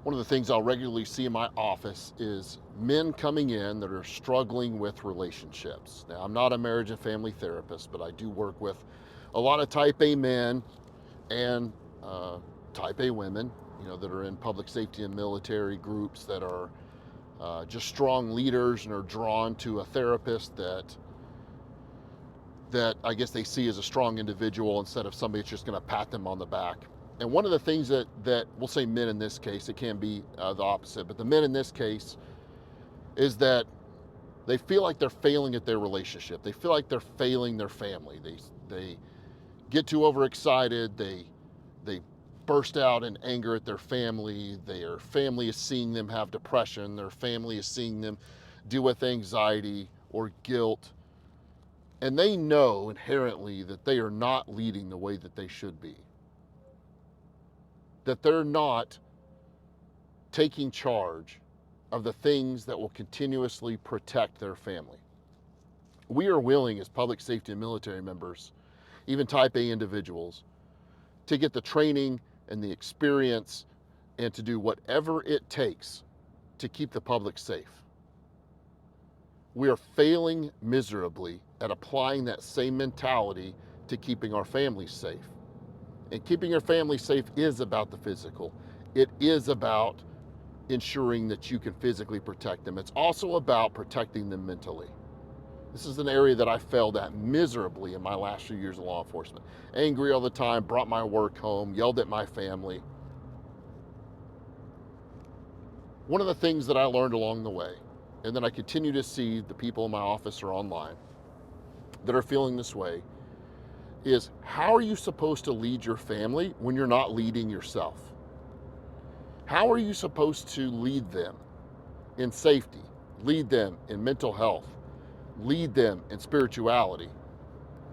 One of the things I'll regularly see in my office is men coming in that are struggling with relationships. Now, I'm not a marriage and family therapist, but I do work with a lot of type A men and type A women, that are in public safety and military groups that are just strong leaders and are drawn to a therapist that I guess they see as a strong individual instead of somebody that's just going to pat them on the back. And one of the things that we'll say men in this case, it can be the opposite, but the men in this case is that they feel like they're failing at their relationship. They feel like they're failing their family. They get too overexcited. They burst out in anger at their family. Their family is seeing them have depression. Their family is seeing them deal with anxiety or guilt. And they know inherently that they are not leading the way that they should be. That they're not taking charge of the things that will continuously protect their family. We are willing, as public safety and military members, even type A individuals, to get the training and the experience and to do whatever it takes to keep the public safe. We are failing miserably at applying that same mentality to keeping our families safe. And keeping your family safe is about the physical. It is about ensuring that you can physically protect them. It's also about protecting them mentally. This is an area that I failed at miserably in my last few years of law enforcement. Angry all the time, brought my work home, yelled at my family. One of the things that I learned along the way, and then I continue to see the people in my office or online that are feeling this way, is how are you supposed to lead your family when you're not leading yourself? How are you supposed to lead them in safety, lead them in mental health, lead them in spirituality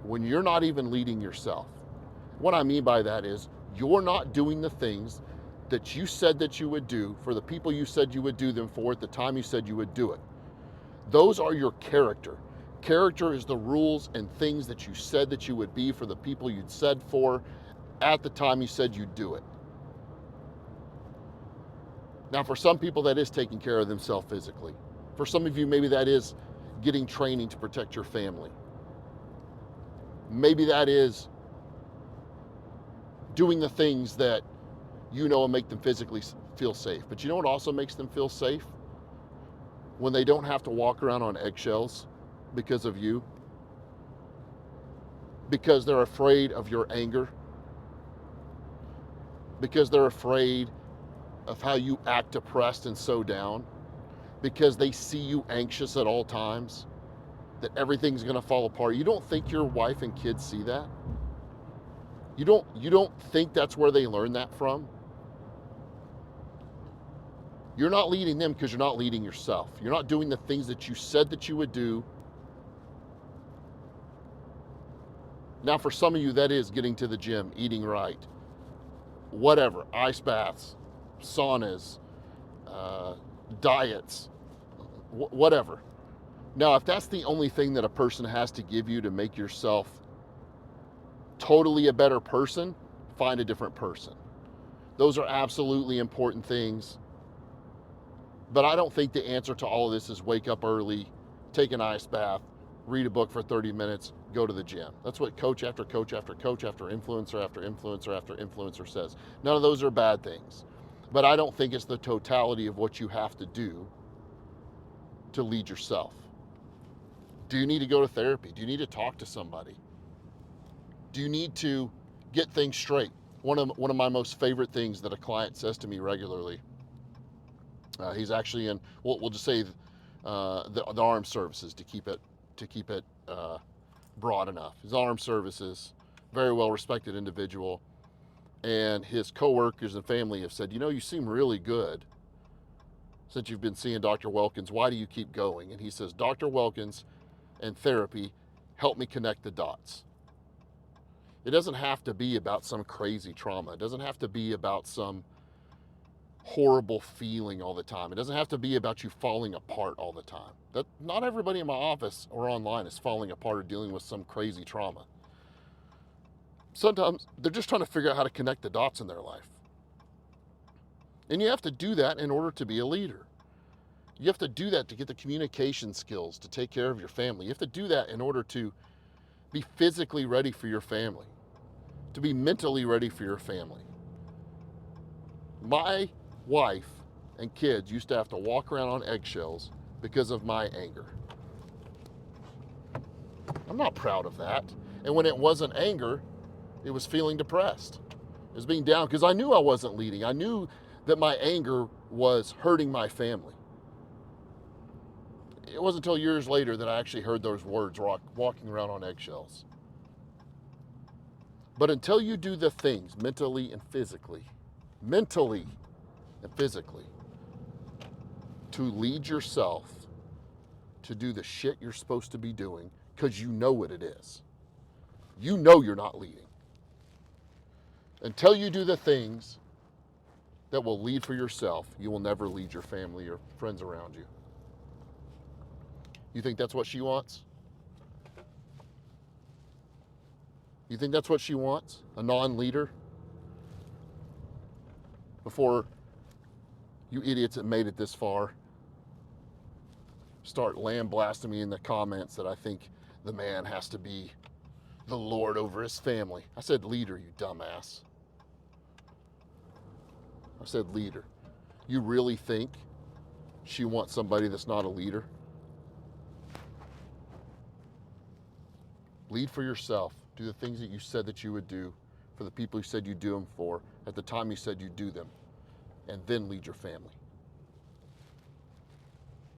when you're not even leading yourself? What I mean by that is you're not doing the things that you said that you would do for the people you said you would do them for at the time you said you would do it. Those are your character. Character is the rules and things that you said that you would be for the people you'd said for at the time you said you'd do it. Now, for some people, that is taking care of themselves physically. For some of you, maybe that is getting training to protect your family. Maybe that is doing the things that will make them physically feel safe. But you know what also makes them feel safe? When they don't have to walk around on eggshells because of you, because they're afraid of your anger, because they're afraid of how you act depressed and so down, because they see you anxious at all times, that everything's going to fall apart. You don't think your wife and kids see that? You don't think that's where they learn that from? You're not leading them because you're not leading yourself. You're not doing the things that you said that you would do. Now, for some of you, that is getting to the gym, eating right, whatever, ice baths, saunas, diets, whatever. Now, if that's the only thing that a person has to give you to make yourself totally a better person, find a different person. Those are absolutely important things. But I don't think the answer to all of this is wake up early, take an ice bath, read a book for 30 minutes, go to the gym. That's what coach after coach after coach after influencer after influencer after influencer says. None of those are bad things. But I don't think it's the totality of what you have to do to lead yourself. Do you need to go to therapy? Do you need to talk to somebody? Do you need to get things straight? One of my most favorite things that a client says to me regularly, he's actually in, we'll just say the armed services to keep it broad enough. His armed services, very well respected individual, and his coworkers and family have said, you seem really good since you've been seeing Dr. Wilkins. Why do you keep going? And he says, Dr. Wilkins and therapy help me connect the dots. It doesn't have to be about some crazy trauma. It doesn't have to be about some horrible feeling all the time. It doesn't have to be about you falling apart all the time. That not everybody in my office or online is falling apart or dealing with some crazy trauma. Sometimes they're just trying to figure out how to connect the dots in their life. And you have to do that in order to be a leader. You have to do that to get the communication skills to take care of your family. You have to do that in order to be physically ready for your family, to be mentally ready for your family. My wife and kids used to have to walk around on eggshells because of my anger. I'm not proud of that. And when it wasn't anger, it was feeling depressed. It was being down because I knew I wasn't leading. I knew that my anger was hurting my family. It wasn't until years later that I actually heard those words, walking around on eggshells. But until you do the things mentally and physically to lead yourself to do the shit you're supposed to be doing, because you know what it is. You know you're not leading. Until you do the things that will lead for yourself, you will never lead your family or friends around you. You think that's what she wants? You think that's what she wants? A non-leader? Before you idiots that made it this far start lambasting me in the comments that I think the man has to be the Lord over his family. I said leader, you dumbass. I said leader. You really think she wants somebody that's not a leader? Lead for yourself. Do the things that you said that you would do for the people you said you'd do them for at the time you said you'd do them, and then lead your family.